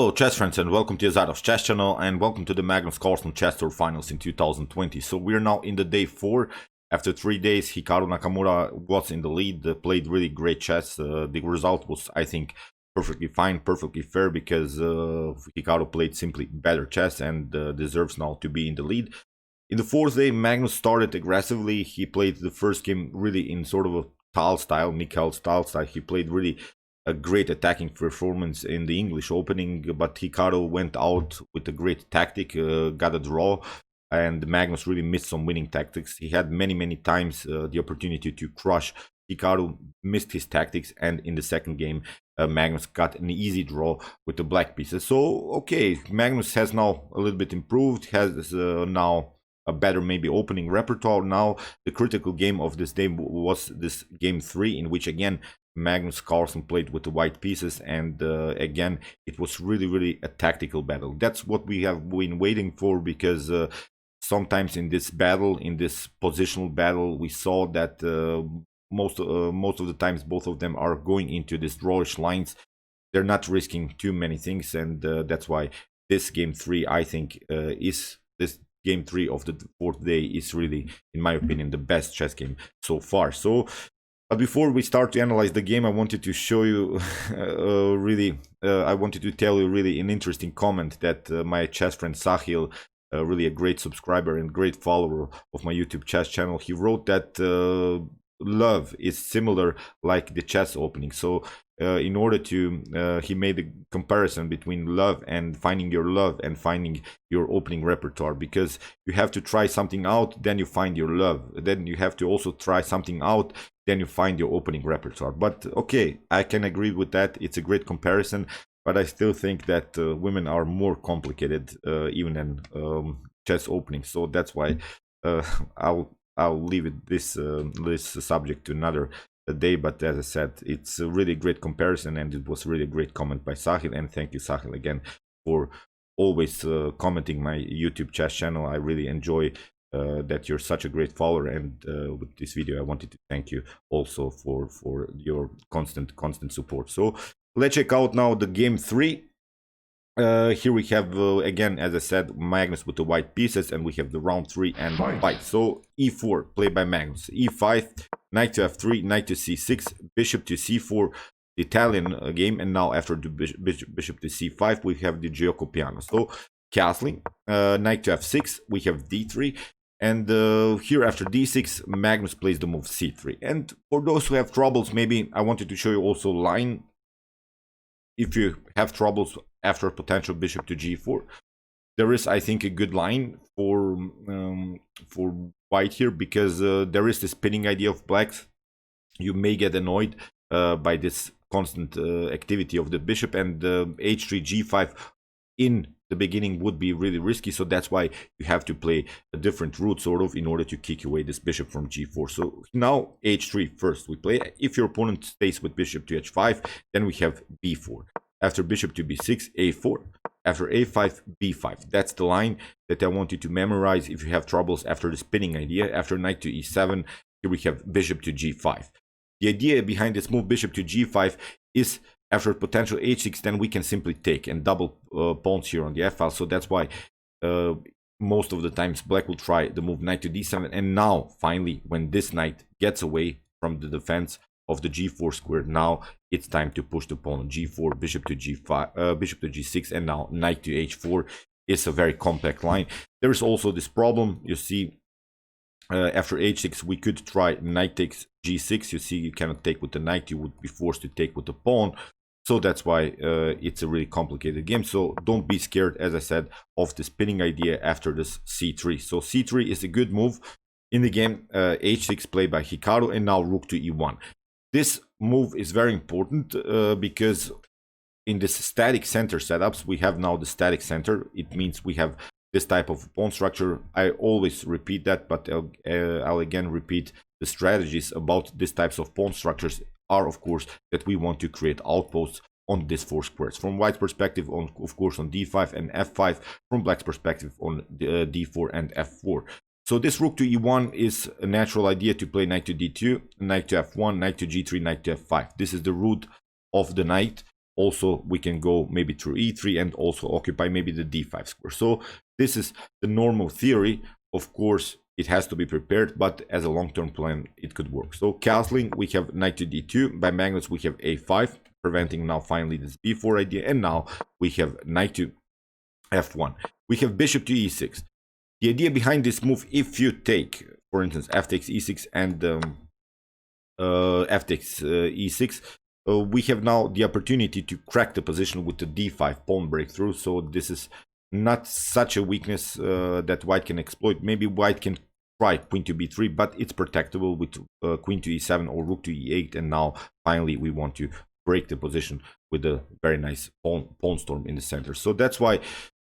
Hello chess friends and welcome to Jozarov's chess channel and welcome to the Magnus Carlsen Chess Tour finals in 2020. So we're now in the day 4. After 3 days, Hikaru Nakamura was in the lead, played really great chess. The result was, I think, perfectly fine, perfectly fair because Hikaru played simply better chess and deserves now to be in the lead. In the 4th day, Magnus started aggressively. He played the first game really in sort of a Tal style, Mikhail's Tal style. He played really a great attacking performance in the English opening, but Hikaru went out with a great tactic, got a draw, and Magnus really missed some winning tactics. He had many times the opportunity to crush. Hikaru missed his tactics, and in the second game, Magnus got an easy draw with the black pieces. So, okay, Magnus has now a little bit improved, has now a better maybe opening repertoire. Now, the critical game of this day was this game 3, in which again, Magnus Carlsen played with the white pieces, and again it was really a tactical battle. That's what we have been waiting for, because sometimes in this battle, in this positional battle, we saw that most of the times both of them are going into these drawish lines. They're not risking too many things, and that's why this game 3, I think, is this game 3 of the 4th day is really, in my opinion, the best chess game so far. So but before we start to analyze the game, I wanted to show you I wanted to tell you really an interesting comment that my chess friend Sahil, really a great subscriber and great follower of my YouTube chess channel, he wrote that love is similar like the chess opening. So in order to he made a comparison between love and finding your love and finding your opening repertoire, because you have to try something out, then you find your love, then you have to also try something out, then you find your opening repertoire. But okay, I can agree with that. It's a great comparison, but I still think that women are more complicated even than chess opening. So that's why I'll leave it this subject to another day. But as I said, it's a really great comparison, and it was really a great comment by Sahil. And thank you, Sahil, again for always commenting my YouTube chess channel. I really enjoy that you're such a great follower, and with this video I wanted to thank you also for your constant support. So let's check out now the game 3. Here we have again, as I said, Magnus with the white pieces, and we have the round 3 and fight. So e4 played by Magnus, e5, knight to f3, knight to c6, bishop to c4, the Italian game, and now after the bishop to c5 we have the Gioco piano. So castling, knight to f6, we have d3, and here after d6 Magnus plays the move c3. And for those who have troubles, maybe I wanted to show you also line. If you have troubles after potential bishop to g4, there is, I think, a good line for white here, because there is this spinning idea of blacks. You may get annoyed by this constant activity of the bishop, and h3 g5 in the beginning would be really risky. So that's why you have to play a different route sort of in order to kick away this bishop from g4. So now h3 first we play. If your opponent stays with bishop to h5, then we have b4. After bishop to b6, a4. After a5, b5. That's the line that I want you to memorize if you have troubles after the spinning idea. After knight to e7, here we have bishop to g5. The idea behind this move bishop to g5 is after potential h6, then we can simply take and double pawns here on the f file. So that's why most of the times black will try the move knight to d7. And now, finally, when this knight gets away from the defense of the g4 square, now it's time to push the pawn on g4, bishop to g5, bishop to g6, and now knight to h4 is a very compact line. There is also this problem, you see, after h6 we could try knight takes g6. You see, you cannot take with the knight, you would be forced to take with the pawn. So that's why it's a really complicated game. So don't be scared, as I said, of the spinning idea after this c3. So c3 is a good move in the game. h6 played by Hikaru, and now rook to e1. This move is very important because in this static center setups, we have now the static center. It means we have this type of pawn structure. I always repeat that, but I'll again repeat the strategies about these types of pawn structures are, of course, that we want to create outposts on these 4 squares. From white's perspective, of course, on d5 and f5. From black's perspective, on d4 and f4. So this rook to e1 is a natural idea to play knight to d2, knight to f1, knight to g3, knight to f5. This is the route of the knight also we can go maybe through e3 and also occupy maybe the d5 square. So this is the normal theory. Of course, it has to be prepared, but as a long-term plan, it could work. So castling, we have knight to d2. By Magnus, we have a5, preventing now finally this b4 idea. And now we have knight to f1. We have bishop to e6. The idea behind this move, if you take, for instance, f takes e6 and f takes e6, we have now the opportunity to crack the position with the d5 pawn breakthrough. So this is not such a weakness that white can exploit. Maybe white can try queen to b3, but it's protectable with queen to e7 or rook to e8. And now finally we want to break the position with a very nice pawn storm in the center. So that's why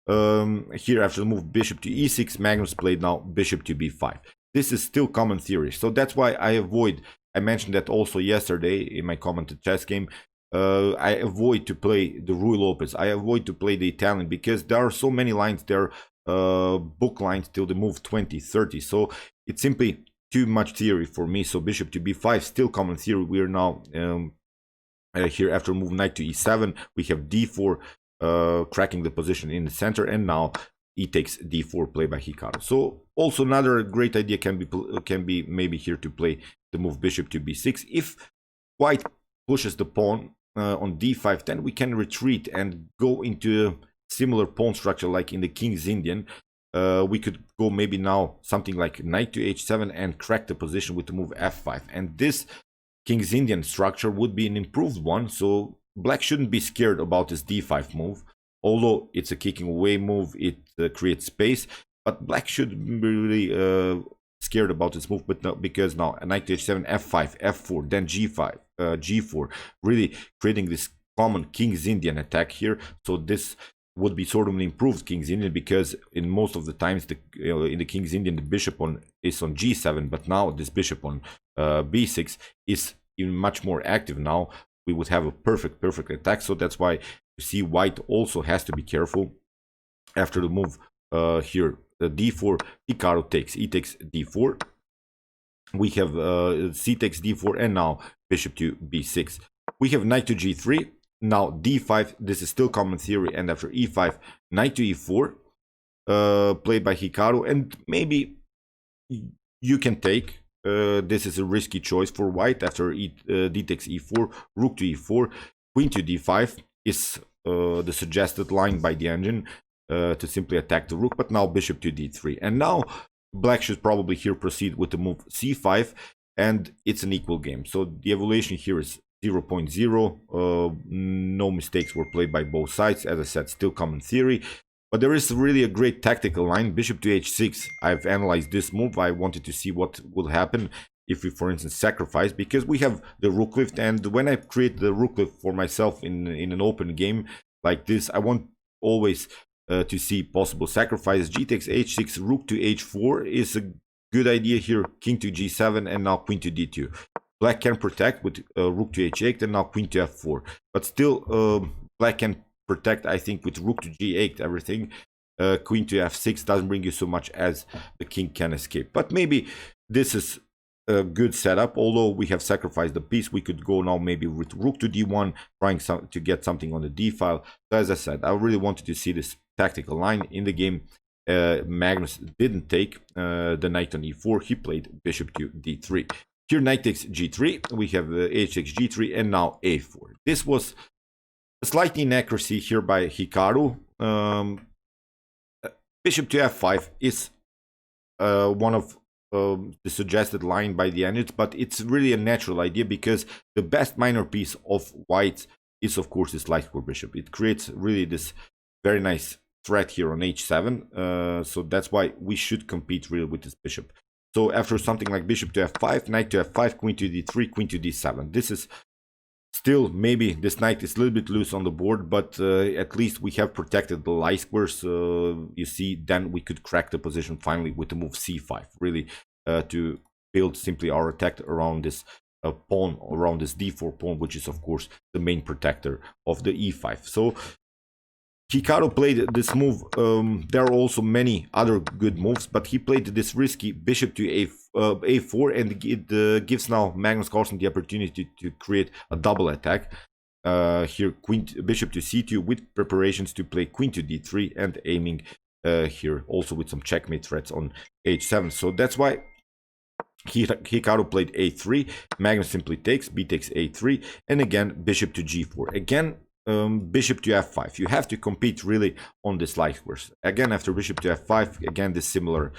here after the move bishop to e6, Magnus played now bishop to b5. This is still common theory. So that's why I mentioned that also yesterday in my commented chess game. I avoid to play the Rui Lopez. I avoid to play the Italian because there are so many lines there, book lines till the move 20, 30. So it's simply too much theory for me. So bishop to b5, still common theory. We are now here after move knight to e7. We have d4, cracking the position in the center, and now e takes d4, play by Hikaru. So also another great idea can be maybe here to play the move bishop to b6. If white pushes the pawn on d5, then we can retreat and go into a similar pawn structure like in the King's Indian. We could go maybe now something like knight to h7 and crack the position with the move f5. And this King's Indian structure would be an improved one. So black shouldn't be scared about this d5 move. Although it's a kicking away move, it creates space. But black should be really scared about this move, but no, because now knight to h7, f5, f4, then g5, g4, really creating this common King's Indian attack here. So this would be sort of an improved King's Indian, because in most of the times in the King's Indian the bishop is on g7, but now this bishop on b6 is even much more active. Now we would have a perfect attack. So that's why you see white also has to be careful after the move here. D4, Hikaru takes, e takes d4. We have c takes d4, and now bishop to b6. We have knight to g3. Now d5, this is still common theory, and after e5, knight to e4, played by Hikaru, and maybe you can take. This is a risky choice for white. After d takes e4, rook to e4, queen to d5 is the suggested line by the engine. To simply attack the rook, but now bishop to d3. And now black should probably here proceed with the move c5, and it's an equal game. So the evaluation here is 0.0. No mistakes were played by both sides. As I said, still common theory. But there is really a great tactical line. Bishop to h6. I've analyzed this move. I wanted to see what will happen if we, for instance, sacrifice, because we have the rook lift, and when I create the rook lift for myself in an open game like this, I want always to see possible sacrifices. G takes h6, rook to h4 is a good idea here. King to g7, and now queen to d2. Black can protect with rook to h8, and now queen to f4. But still, black can protect, I think, with rook to g8 everything. Queen to f6 doesn't bring you so much as the king can escape. But maybe this is a good setup. Although we have sacrificed the piece, we could go now maybe with rook to d1, trying to get something on the d file. So as I said, I really wanted to see this tactical line in the game. Magnus didn't take the knight on e4. He played bishop to d3. Here knight takes g3. We have h takes g3, and now a4. This was a slight inaccuracy here by Hikaru. Bishop to f5 is one of the suggested line by the engines, but it's really a natural idea, because the best minor piece of white is of course this light square bishop. It creates really this very nice threat here on h7, so that's why we should compete really with this bishop. So after something like bishop to f5, knight to f5, queen to d3, queen to d7, this is still, maybe this knight is a little bit loose on the board, but at least we have protected the light squares. You see, then we could crack the position finally with the move c5, really to build simply our attack around this pawn, around this d4 pawn, which is of course the main protector of the e5. So Hikaru played this move. There are also many other good moves, but he played this risky bishop to a4, and it gives now Magnus Carlsen the opportunity to create a double attack. here bishop to c2 with preparations to play queen to d3 and aiming here also with some checkmate threats on h7. So that's why Hikaru played a3, Magnus simply takes, b takes a3, and again bishop to g4. Again, bishop to f5. You have to compete really on this light squares. Again, after bishop to f5, again this similar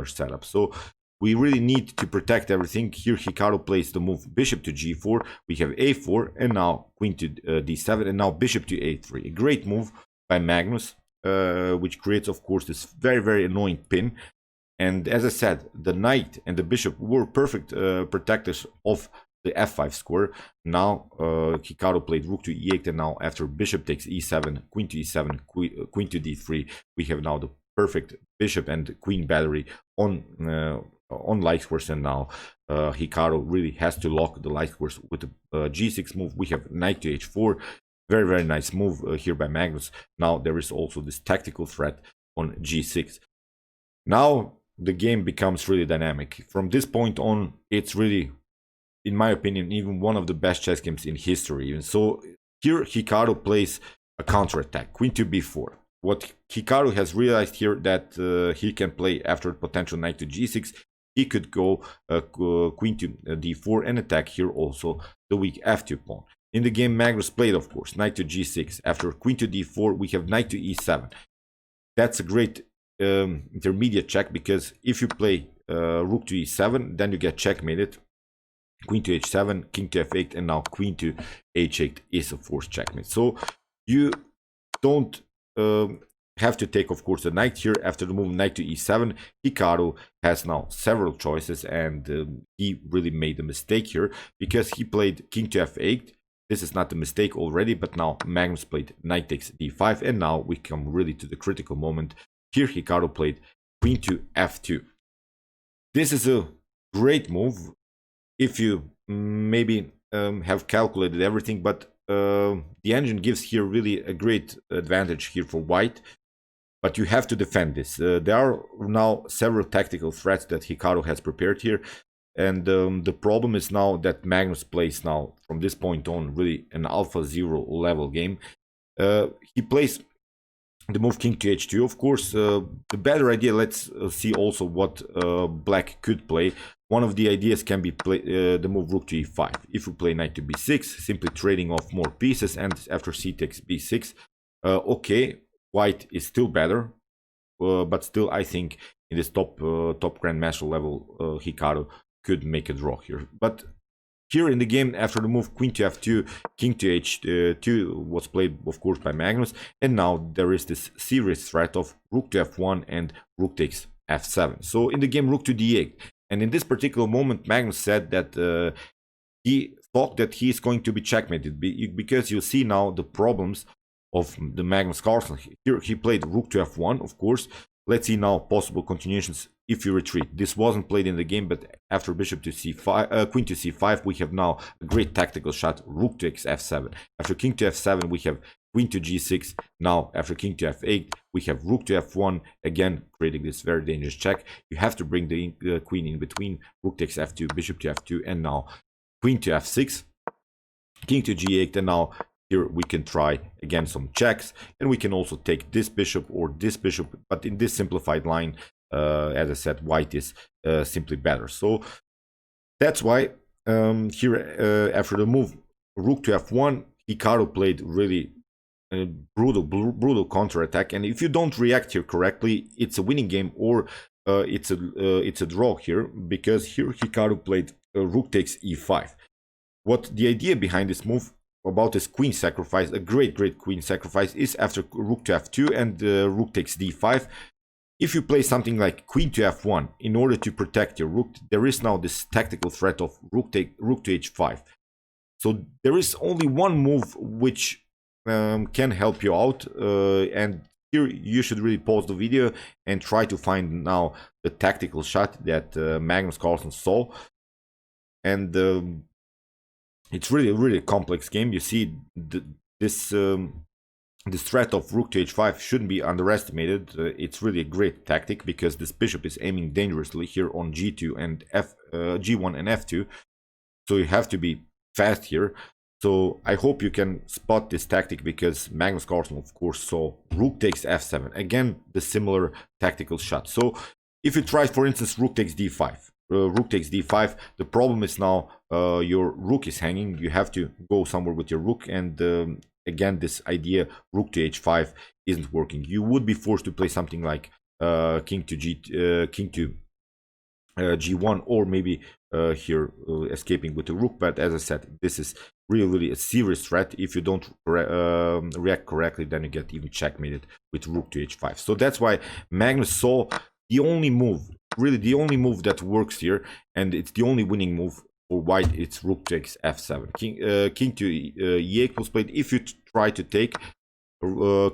setup. So we really need to protect everything. Here Hikaru plays the move bishop to g4. We have a4, and now queen to d7, and now bishop to a3. A great move by Magnus, which creates, of course, this very, very annoying pin. And as I said, the knight and the bishop were perfect protectors of the f5 square. Now Hikaru played rook to e8, and now after bishop takes e7, queen to e7, queen to d3, we have now the perfect bishop and queen battery on light squares. And now Hikaru really has to lock the light squares with the g6 move. We have knight to h4. Very, very nice move here by Magnus. Now there is also this tactical threat on g6. Now the game becomes really dynamic. From this point on, it's really, in my opinion, even one of the best chess games in history. Even so, here Hikaru plays a counterattack, queen to b4. What Hikaru has realized here that he can play after potential knight to g6, he could go queen to d4 and attack here also the weak f2 pawn. In the game, Magnus played, of course, knight to g6. After queen to d4, we have knight to e7. That's a great intermediate check, because if you play rook to e7, then you get checkmated. Queen to h7, king to f8, and now queen to h8 is a forced checkmate. So you don't have to take, of course, the knight here. After the move knight to e7, Hikaru has now several choices, and he really made a mistake here, because he played king to f8. This is not a mistake already, but now Magnus played knight takes d5, and now we come really to the critical moment. Here Hikaru played queen to f2. This is a great move if you maybe have calculated everything, but the engine gives here really a great advantage here for white. But you have to defend this. There are now several tactical threats that Hikaru has prepared here. And the problem is now that Magnus plays now, from this point on, really an alpha 0 level game. He plays the move king to h2. Of course, the better idea, let's see also what black could play. One of the ideas can be the move rook to e5. If you play knight to b6, simply trading off more pieces, and after c takes b6, okay, white is still better, but still I think in this top grandmaster level, Hikaru could make a draw here. But here in the game, after the move queen to f2, king to h2 was played, of course, by Magnus, and now there is this serious threat of rook to f1 and rook takes f7. So in the game, rook to d8, and in this particular moment, Magnus said that he thought that he is going to be checkmated, because you see now the problems of the Magnus Carlsen. Here he played rook to f1, of course. Let's see now possible continuations if you retreat. This wasn't played in the game, but after bishop to c5, queen to c5, we have now a great tactical shot, rook to f7. After king to f7, we have queen to g6. Now, after king to f8, we have rook to f1, again creating this very dangerous check. You have to bring the queen in between. Rook takes f2, bishop to f2, and now queen to f6, king to g8, and now here we can try again some checks, and we can also take this bishop or this bishop, but in this simplified line, as I said, white is simply better. So that's why here after the move rook to f1, Hikaru played really brutal counterattack, and if you don't react here correctly, it's a winning game, or it's a draw here, because here Hikaru played rook takes e5. What the idea behind this move about this queen sacrifice, a great queen sacrifice, is after rook to f2 and rook takes d5. If you play something like queen to f1 in order to protect your rook, there is now this tactical threat of rook to h5. So there is only one move which can help you out, and here you should really pause the video and try to find now the tactical shot that Magnus Carlsen saw. And it's really a complex game. You see, this threat of rook to h5 shouldn't be underestimated. It's really a great tactic, because this bishop is aiming dangerously here on g2 and g1 and f2. So you have to be fast here. So I hope you can spot this tactic, because Magnus Carlsen, of course, saw rook takes f7. Again, the similar tactical shot. So if you try, for instance, rook takes d5, the problem is now your rook is hanging. You have to go somewhere with your rook, and again, this idea rook to h5 isn't working. You would be forced to play something like king to g1, or maybe here escaping with the rook. But as I said, this is really a serious threat. If you don't react correctly, then you get even checkmated with rook to h5. So that's why Magnus saw the only move, really the only move that works here, and it's the only winning move for white. It's rook takes f7. King to e8 was played. If you try to take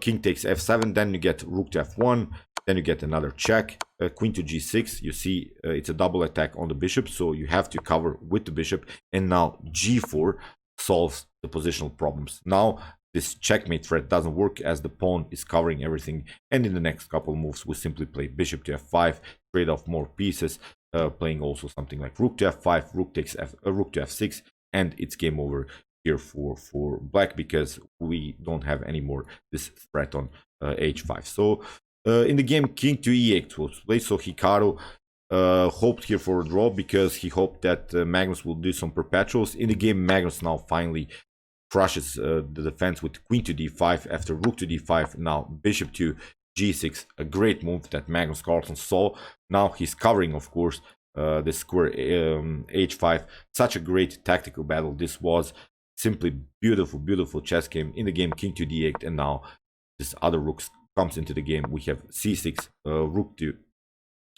king takes f7, then you get rook to f1, then you get another check. Queen to g6, you see it's a double attack on the bishop, so you have to cover with the bishop. And now g4 solves the positional problems. Now this checkmate threat doesn't work, as the pawn is covering everything, and in the next couple of moves we simply play bishop to f5, trade off more pieces, playing also something like rook to f5, rook to f6, and it's game over here for black, because we don't have anymore this threat on h5. So in the game, king to e8 was played. So Hikaru hoped here for a draw, because he hoped that Magnus will do some perpetuals. In the game, Magnus now finally crushes the defense with queen to d5 after rook to d5. Now bishop to g6, a great move that Magnus Carlsen saw. Now he's covering, of course, the square h5. Such a great tactical battle this was. Simply beautiful chess game. In the game, king to d8, and now this other rook comes into the game. We have c6, rook to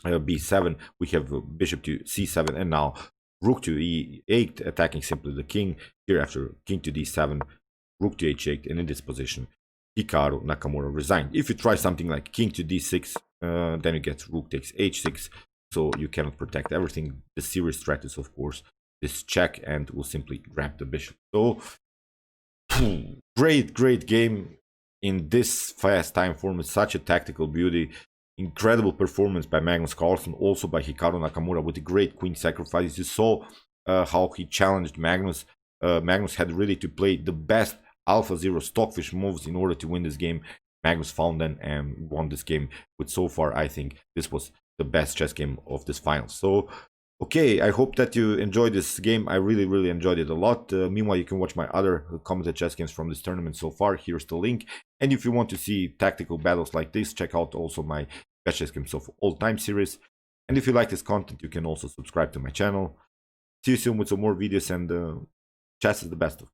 b7, we have bishop to c7, and now rook to e8, attacking simply the king. Here after king to d7, rook to h8, and in this position Hikaru Nakamura resigned. If you try something like king to d6, then you get rook takes h6, so you cannot protect everything. The serious threat is, of course, this check, and will simply grab the bishop. So great game in this fast time format. Such a tactical beauty. Incredible performance by Magnus Carlsen, also by Hikaru Nakamura, with a great queen sacrifice. You saw how he challenged Magnus. Magnus had really to play the best alpha zero stockfish moves in order to win this game. Magnus found them and won this game with, so far, I think this was the best chess game of this final. So okay, I hope that you enjoyed this game. I really enjoyed it a lot. Meanwhile, you can watch my other commented chess games from this tournament so far. Here's the link. And if you want to see tactical battles like this, check out also my best chess games of all time series. And if you like this content, you can also subscribe to my channel. See you soon with some more videos, and chess is the best of